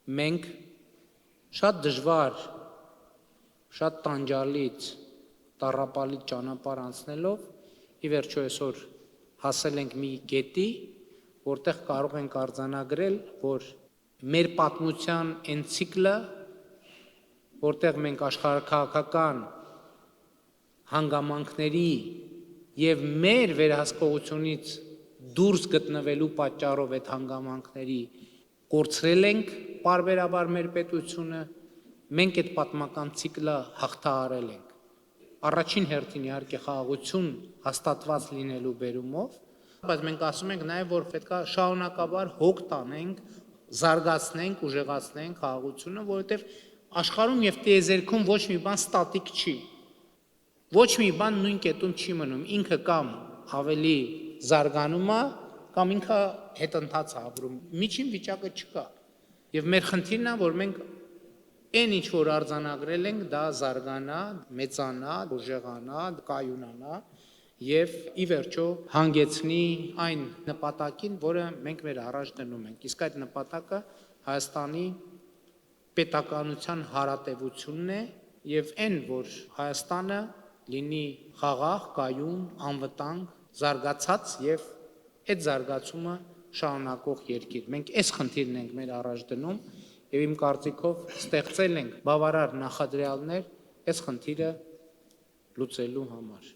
մենք շատ դժվար, շատ տանջալից, տառապալից ճանապարհ անցնելով ի վերջո այսօր հասել ենք մի կետի, որտեղ կարող ենք արձանագրել, որ մեր պատմության այն ցիկլը, որտեղ մենք աշխարհաքաղաքական հանգամանքների եւ մեր վերահսկողությունից դուրս գտնվելու պատճառով այդ հանգամանքների կորցրել ենք պարբերաբար մեր պետությունը, մենք այդ պատմական ցիկլը հաղթահարել ենք։ Առաջին հերթին իհարկե խաղաղություն հաստատված լինելու բերումով, բայց մենք ասում ենք նաև, որ պետք է շարունակաբար հոգ տանենք, զարգացնենք, ուժեղացնենք խաղաղությունը, որովհետև աշխարհում եւ տիեզերքում ոչ մի բան ստատիկ չի։ Ոչ մի բան նույն կետում չի մնում, ինքը կամ ավելի զարգանում է, կամ ինքը հետընթաց է ապրում, միջին վիճակը չկա։ Եվ մեր խնդիրն է, որ մենք այն ինչ որ արձանագրել ենք, դա զարգանա, մեծանա, ուժեղանա, կայունանա եւ ի վերջո հանգեցնի այն նպատակին, որը մենք մեր առաջ դնում ենք։ Իսկ այդ նպատակը Հայաստանի պետականության հարատևությունն է եւ այն, որ Հայաստանը լինի խաղաղ, կայուն, անվտանգ, զարգացած եւ այդ զարգացումը շարունակող երկիր։ Մենք այս խնդիրն ենք մեր առաջ դնում եւ իմ կարծիքով ստեղծել ենք բավարար նախադրյալներ այս խնդիրը լուծելու համար։